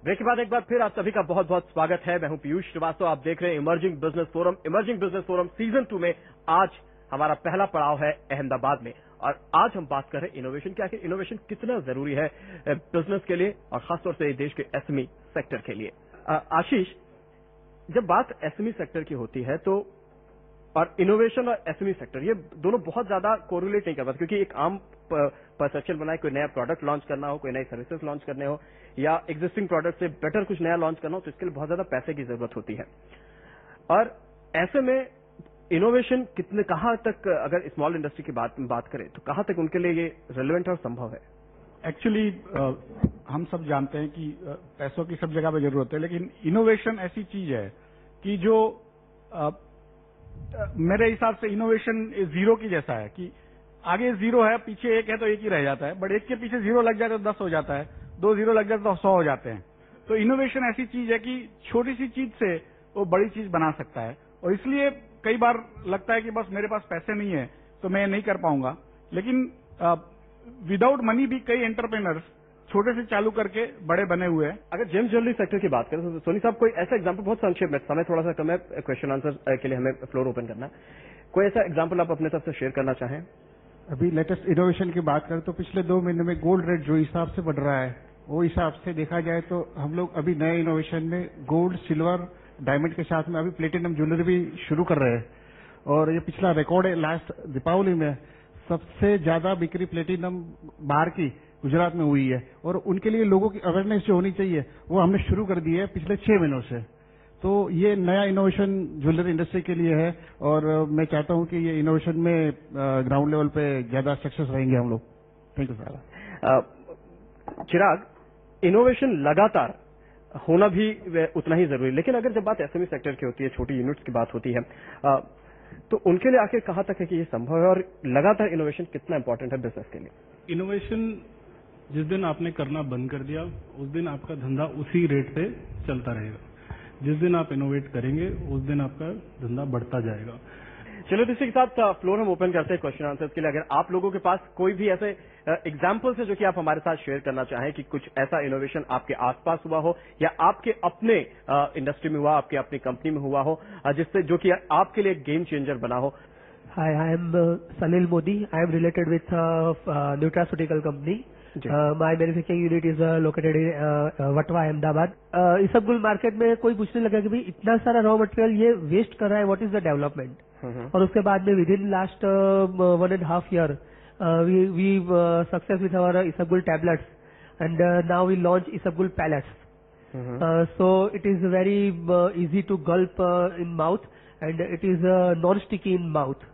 Break के बाद एक बार फिर आप सभी का बहुत बहुत स्वागत है। मैं हूं पीयूष श्रीवास्तव। आप देख रहे हैं emerging business forum. Emerging business forum season 2 में आज हमारा पहला पड़ाव है अहमदाबाद में, और आज हम बात कर रहे हैं इनोवेशन की। आखिर इनोवेशन कितना जरूरी है बिजनेस के लिए और खासतौर से देश के एसएमई सेक्टर के लिए। आशीष, जब बात एसएमई सेक्टर की होती है तो और इनोवेशन और एसएमई सेक्टर ये दोनों बहुत ज्यादा कोरिलेट नहीं कर पाते, क्योंकि एक आम परसेप्शन बनाए कोई नया प्रोडक्ट लॉन्च करना हो, कोई नई सर्विसेज लॉन्च करने हो या एग्जिस्टिंग प्रोडक्ट से बेटर कुछ नया लॉन्च करना हो तो इसके लिए बहुत ज्यादा पैसे की जरूरत होती है। और ऐसे में इनोवेशन कहां तक, अगर स्मॉल इंडस्ट्री की बात करें तो कहां तक उनके लिए ये रेलेवेंट और संभव है? एक्चुअली हम सब जानते हैं कि पैसों की सब जगह पे जरूरत है, लेकिन इनोवेशन ऐसी चीज है कि जो मेरे हिसाब से इनोवेशन जीरो की जैसा है कि आगे जीरो है, पीछे एक है तो एक ही रह जाता है, बट एक के पीछे जीरो लग जाए तो 10 हो जाता है, 2 जीरो लग जाए तो 100 हो जाते हैं। तो इनोवेशन ऐसी चीज है कि छोटी सी चीज से वो बड़ी चीज बना सकता है, और इसलिए कई बार लगता है कि बस मेरे पास पैसे नहीं है तो मैं नहीं कर पाऊंगा। लेकिन विदाउट मनी भी कई एंटरप्रेन्योर्स छोटे से चालू करके बड़े बने हुए हैं। अगर जेम्स ज्वेलरी सेक्टर की बात करें तो सोनी साहब कोई ऐसा एग्जांपल, बहुत संक्षेप में, समय थोड़ा सा कम है, क्वेश्चन आंसर के लिए हमें फ्लोर ओपन करना है, कोई ऐसा एग्जांपल आप अपने तरफ से शेयर करना चाहें? अभी लेटेस्ट इनोवेशन की बात करें तो पिछले 2 महीने में गोल्ड रेट जो हिसाब से बढ़ रहा है वो हिसाब से देखा जाए तो हम लोग अभी नए इनोवेशन में गोल्ड, सिल्वर, डायमंड के साथ में अभी प्लेटिनम ज्वेलरी भी शुरू कर रहे हैं। और ये पिछला रिकॉर्ड है, लास्ट दीपावली में सबसे ज्यादा बिक्री प्लेटिनम बाहर की गुजरात में हुई है, और उनके लिए लोगों की अवेयरनेस जो होनी चाहिए वो हमने शुरू कर दी है पिछले 6 महीनों से। तो ये नया इनोवेशन ज्वेलरी इंडस्ट्री के लिए है, और मैं चाहता हूं कि ये इनोवेशन में ग्राउंड लेवल पे ज्यादा सक्सेस रहेंगे हम लोग। Thank you sir. Chirag, innovation लगातार होना भी उतना ही जरूरी, लेकिन अगर जब बात एसएमई सेक्टर की होती है, छोटी यूनिट्स की बात होती है, तो उनके लिए आखिर कहां तक है कि ये संभव है, और लगातार इनोवेशन कितना इंपॉर्टेंट है बिजनेस के लिए? इनोवेशन जिस दिन आपने करना बंद कर दिया उस दिन आपका धंधा उसी रेट पे चलता रहेगा। जिस दिन आप इनोवेट करेंगे उस दिन आपका धंधा बढ़ता जाएगा। चलो, इसी के साथ फ्लोर हम ओपन करते हैं क्वेश्चन आंसर्स के लिए। अगर आप लोगों के पास कोई भी ऐसे एग्जाम्पल्स है जो कि आप हमारे साथ शेयर करना चाहें कि कुछ ऐसा इनोवेशन आपके आसपास हुआ हो या आपके अपने इंडस्ट्री में हुआ, आपके अपनी कंपनी में हुआ हो, जिससे जो कि आपके लिए एक गेम चेंजर बना हो। Hi, I am Salil Modi. I am related with nutraceutical company. My manufacturing unit is located in Vatwa, Ahmedabad. Isabgol market में कोई पूछने लगा कि भाई इतना सारा रॉ मटेरियल ये वेस्ट कर रहा है, व्हाट इज द डेवलपमेंट? और उसके बाद में within last 1.5 year we success with our isabgol tablets and now we launch isabgol pellets. So it is very easy to gulp in mouth and it is non-sticky in mouth.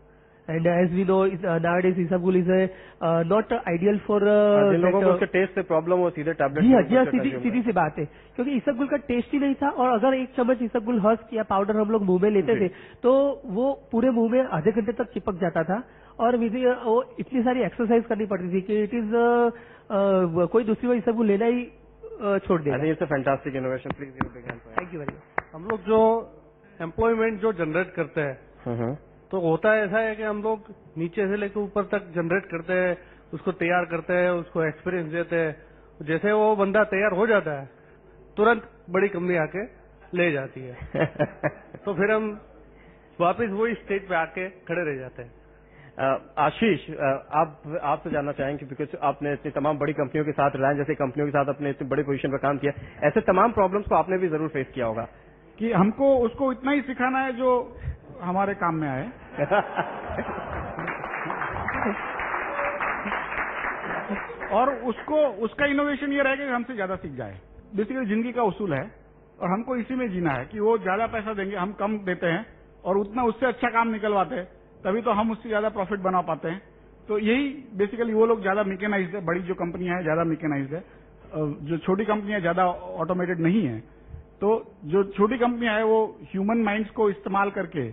And as we know, nowadays Isabgol is not ideal for जिन लोगों को उसके test से problem हो सीधे tablet. जी हाँ, सीधी सी बात है, क्योंकि इसबगुल का टेस्ट ही नहीं था, और अगर 1 चम्मच इसबगुल हस्क या पाउडर हम लोग मुंह में लेते थे तो वो पूरे मुंह में आधे घंटे तक चिपक जाता था, और वो इतनी सारी एक्सरसाइज करनी पड़ती थी कि इट इज कोई दूसरी बार इसबगुल लेना ही छोड़ दिया। It's a fantastic innovation, please give a big hand. Thank you very much. हम लोग जो एम्प्लॉयमेंट जो जनरेट करते हैं तो होता है ऐसा है कि हम लोग नीचे से लेकर ऊपर तक जनरेट करते हैं, उसको तैयार करते हैं, उसको एक्सपीरियंस देते हैं। जैसे वो बंदा तैयार हो जाता है तुरंत बड़ी कंपनी आके ले जाती है तो फिर हम वापस वही स्टेज पे आके खड़े रह जाते हैं। आशीष, आपसे जानना चाहेंगे, बिकॉज आपने इतनी तमाम बड़ी कंपनियों के साथ, रिलायंस जैसी कंपनियों के साथ अपने इतनी बड़ी पोजीशन पर काम किया, ऐसे तमाम प्रॉब्लम्स को आपने भी जरूर फेस किया होगा। कि हमको उसको इतना ही सिखाना है जो हमारे काम में आए और उसका इनोवेशन ये रहेगा कि हमसे ज्यादा सीख जाए। बेसिकली जिंदगी का उसूल है और हमको इसी में जीना है कि वो ज्यादा पैसा देंगे, हम कम देते हैं और उतना उससे अच्छा काम निकलवाते हैं, तभी तो हम उससे ज्यादा प्रॉफिट बना पाते हैं। तो यही बेसिकली, वो लोग ज्यादा मैकेनाइज्ड है, बड़ी जो कंपनियां हैं ज्यादा मैकेनाइज्ड है, जो छोटी कंपनियां ज्यादा ऑटोमेटेड नहीं है। तो जो छोटी कंपनियां है वो ह्यूमन माइंड्स को इस्तेमाल करके,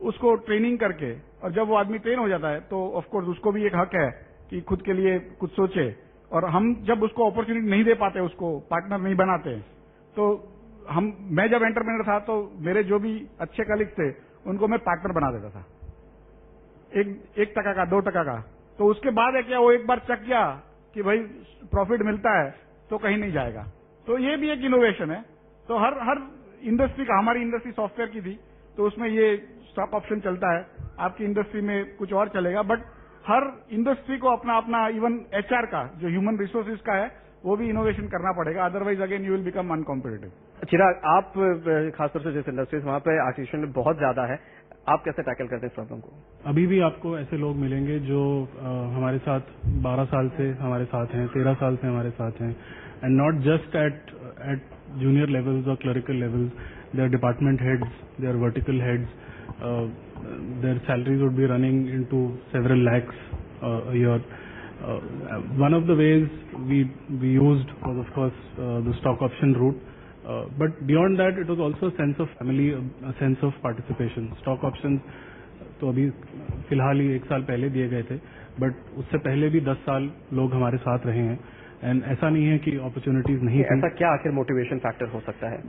उसको ट्रेनिंग करके, और जब वो आदमी ट्रेन हो जाता है तो ऑफकोर्स उसको भी एक हक है कि खुद के लिए कुछ सोचे। और हम जब उसको अपॉर्चुनिटी नहीं दे पाते, उसको पार्टनर नहीं बनाते, तो मैं जब एंटरप्रेन्योर था तो मेरे जो भी अच्छे कलीग थे उनको मैं पार्टनर बना देता था, 1% का 2% का। तो उसके बाद है क्या, वो एक बार चक गया कि भाई प्रॉफिट मिलता है तो कहीं नहीं जाएगा। तो ये भी एक इनोवेशन है। तो हर इंडस्ट्री का, हमारी इंडस्ट्री सॉफ्टवेयर की थी तो उसमें ये स्टॉक ऑप्शन चलता है, आपकी इंडस्ट्री में कुछ और चलेगा, बट हर इंडस्ट्री को अपना अपना, इवन एचआर का जो ह्यूमन रिसोर्सेज का है वो भी इनोवेशन करना पड़ेगा, otherwise again you will become uncompetitive. Chirag, आप खासतौर से जिस इंडस्ट्रीज वहां पे आर्टिफिशियल बहुत ज्यादा है, आप कैसे टैकल करते हैं इस प्रॉब्लम को? अभी भी आपको ऐसे लोग मिलेंगे जो हमारे साथ 12 साल से हमारे साथ हैं, 13 साल से हमारे साथ हैं, and not just at junior levels और clerical levels, their department heads, their vertical heads, their salaries would be running into several lakhs a year. One of the ways we used was, of course, the stock option route. But beyond that, it was also a sense of family, a sense of participation. Stock options तो अभी फिलहाल ही 1 साल पहले दिए गए थे, but उससे पहले भी 10 साल लोग हमारे साथ रहे हैं, एंड ऐसा नहीं है कि अपॉर्चुनिटीज नहीं थी। ऐसा क्या आखिर मोटिवेशन फैक्टर हो सकता है?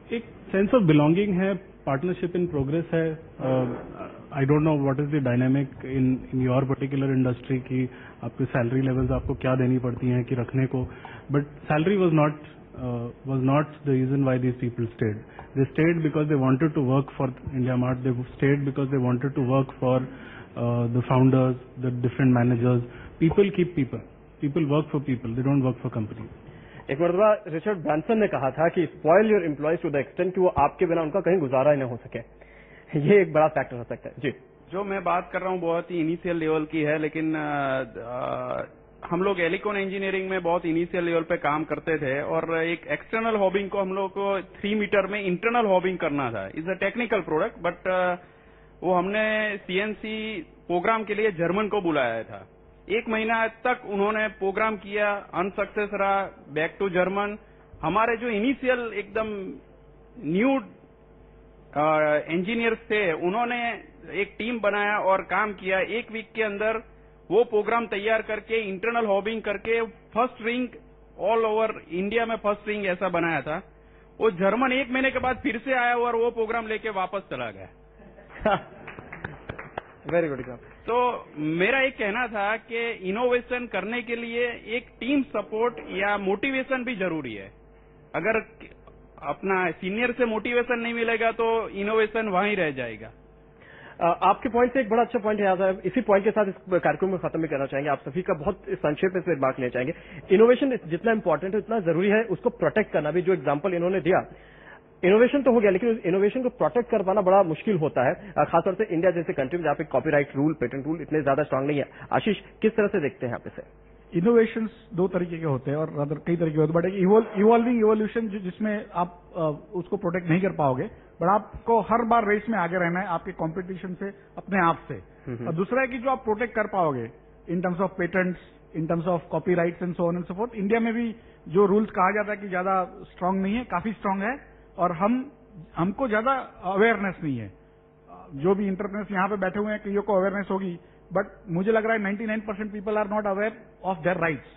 एक सेंस ऑफ बिलोंगिंग है, पार्टनरशिप इन प्रोग्रेस है। I don't the what is the dynamic in your particular industry की आपके सैलरी लेवल्स आपको क्या देनी पड़ती हैं कि रखने को, but salary was not the reason why these people stayed. They stayed because they wanted to work for IndiaMART, they stayed because they wanted to work for the founders, the different managers. People keep people work for people, they don't work for companies. एक मरतबा Richard Branson ने कहा था कि spoil your employees to the extent कि वो आपके बिना उनका कहीं गुजारा ही न हो सके। ये एक बड़ा फैक्टर हो सकता है। जी, जो मैं बात कर रहा हूँ बहुत ही इनिशियल लेवल की है, लेकिन हम लोग एलिकॉन इंजीनियरिंग में बहुत इनिशियल लेवल पे काम करते थे, और एक एक्सटर्नल हॉबिंग को हम लोग को 3 मीटर में इंटरनल हॉबिंग करना था। Is a technical product, but वो हमने सीएनसी प्रोग्राम के लिए जर्मन को बुलाया था। 1 महीना तक उन्होंने प्रोग्राम किया, अनसक्सेस रहा, बैक टू जर्मन। हमारे जो इनिशियल एकदम न्यू इंजीनियर्स थे, उन्होंने एक टीम बनाया और काम किया। 1 वीक के अंदर वो प्रोग्राम तैयार करके इंटरनल हॉबिंग करके first ring all over India में फर्स्ट रिंग ऐसा बनाया था। वो जर्मन 1 महीने के बाद फिर से आया और वो प्रोग्राम लेके वापस चला गया। Very good. तो मेरा एक कहना था कि इनोवेशन करने के लिए एक टीम सपोर्ट या मोटिवेशन भी जरूरी है। अगर अपना सीनियर से मोटिवेशन नहीं मिलेगा तो इनोवेशन वहीं रह जाएगा। आपके पॉइंट से एक बड़ा अच्छा पॉइंट याद है, इसी पॉइंट के साथ इस कार्यक्रम को खत्म भी करना चाहेंगे। आप सभी का बहुत संक्षेप में इस बात लेना चाहेंगे। इनोवेशन जितना इंपॉर्टेंट है उतना जरूरी है उसको प्रोटेक्ट करना भी। जो एग्जाम्पल इन्होंने दिया, इनोवेशन तो हो गया, लेकिन इनोवेशन को प्रोटेक्ट कर पाना बड़ा मुश्किल होता है, खासतौर से इंडिया जैसे कंट्री में जहाँ पे कॉपीराइट रूल, पेटेंट रूल इतने ज्यादा स्ट्रांग नहीं है। आशीष, किस तरह से देखते हैं आप इसे? इनोवेशंस 2 तरीके के होते हैं और अदर कई तरीके होते हैं, बट एक इवॉल्विंग इवोल्यूशन जिसमें आप उसको प्रोटेक्ट नहीं कर पाओगे, बट आपको हर बार रेस में आगे रहना है आपके कंपटीशन से, अपने आप से। और दूसरा है कि जो आप प्रोटेक्ट कर पाओगे in terms of patents, in terms of copyrights and so on and so fourth. India में भी जो रूल्स कहा जाता है कि ज्यादा स्ट्रांग नहीं है, काफी स्ट्रांग है, और हमको ज्यादा अवेयरनेस नहीं है। जो भी इंटरप्रेन्योर्स यहाँ पे बैठे हुए हैं कईयों को अवेयरनेस होगी, बट मुझे लग रहा है 99% people are not aware of their rights,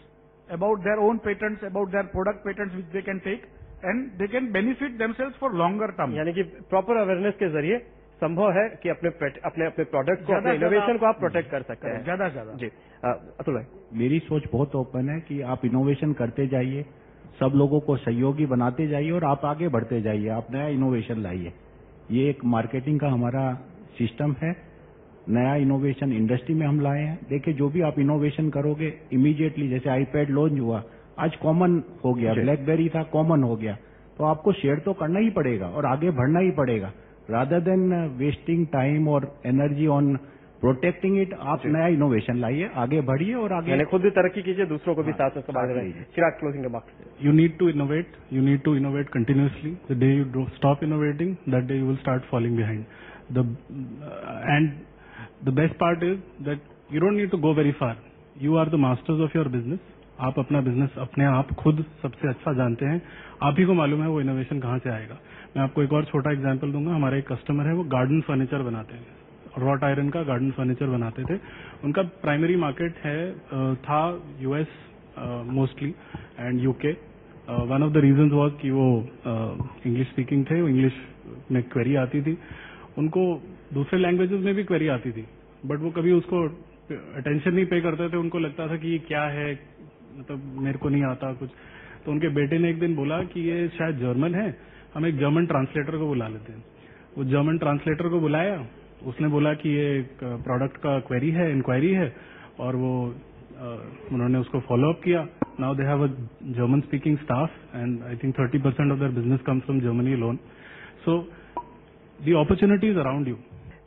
about their own patents, about their product patents which they can take and they can benefit themselves for longer term. यानी कि प्रॉपर अवेयरनेस के जरिए संभव है कि अपने प्रोडक्ट को, अपने इनोवेशन को आप प्रोटेक्ट कर सकते हैं ज्यादा से ज्यादा। जी, अतुल भाई। मेरी सोच बहुत ओपन है कि आप इनोवेशन करते जाइए, सब लोगों को सहयोगी बनाते जाइए और आप आगे बढ़ते जाइए, आप नया इनोवेशन लाइए। ये एक मार्केटिंग का हमारा सिस्टम है, नया इनोवेशन इंडस्ट्री में हम लाए हैं। देखिए, जो भी आप इनोवेशन करोगे इमीडिएटली, जैसे आईपैड लॉन्च हुआ, आज कॉमन हो गया, ब्लैकबेरी था कॉमन हो गया, तो आपको शेयर तो करना ही पड़ेगा और आगे बढ़ना ही पड़ेगा। रादर देन वेस्टिंग टाइम और एनर्जी ऑन प्रोटेक्टिंग इट, आप नया इनोवेशन लाइए, आगे बढ़िए और आगे खुद भी तरक्की कीजिए, दूसरों को भी साथ में संभाल रहे हैं। Chirag, closing remarks. You need to innovate continuously. The day you stop innovating, that day you will start falling behind. And the best part is that you don't need to go very far. You are the masters of your business. आप अपना business अपने आप खुद सबसे अच्छा जानते हैं, आप ही को मालूम है वो इनोवेशन कहाँ से आएगा। मैं आपको एक और छोटा एग्जांपल दूंगा। हमारा एक कस्टमर है, वो गार्डन फर्नीचर बनाते हैं, रॉट आयरन का गार्डन फर्नीचर बनाते थे। उनका प्राइमरी मार्केट था US mostly and UK. One of the reasons was कि वो इंग्लिश स्पीकिंग थे, वो इंग्लिश में क्वेरी आती थी, उनको दूसरे लैंग्वेजेस में भी क्वेरी आती थी, बट वो कभी उसको अटेंशन नहीं पे करते थे। उनको लगता था कि ये क्या है, मतलब मेरे को नहीं आता कुछ। तो उनके बेटे ने एक दिन बोला कि ये शायद जर्मन है, हम एक जर्मन ट्रांसलेटर को बुला लेते हैं। वो जर्मन ट्रांसलेटर को बुलाया, उसने बोला कि ये एक प्रोडक्ट का क्वेरी है, इंक्वायरी है, और वो उन्होंने उसको फॉलो अप किया। Now they have a German speaking staff and I think 30% of their business comes from Germany alone. So the opportunities around you.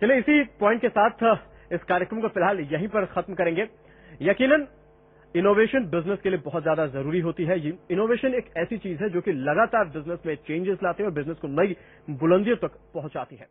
चलिए इसी पॉइंट के साथ इस कार्यक्रम को फिलहाल यहीं पर खत्म करेंगे। यकीनन इनोवेशन बिजनेस के लिए बहुत ज्यादा जरूरी होती है। इनोवेशन एक ऐसी चीज है जो कि लगातार बिजनेस में चेंजेस लाते हैं और बिजनेस को नई बुलंदियों तक पहुंचाती है।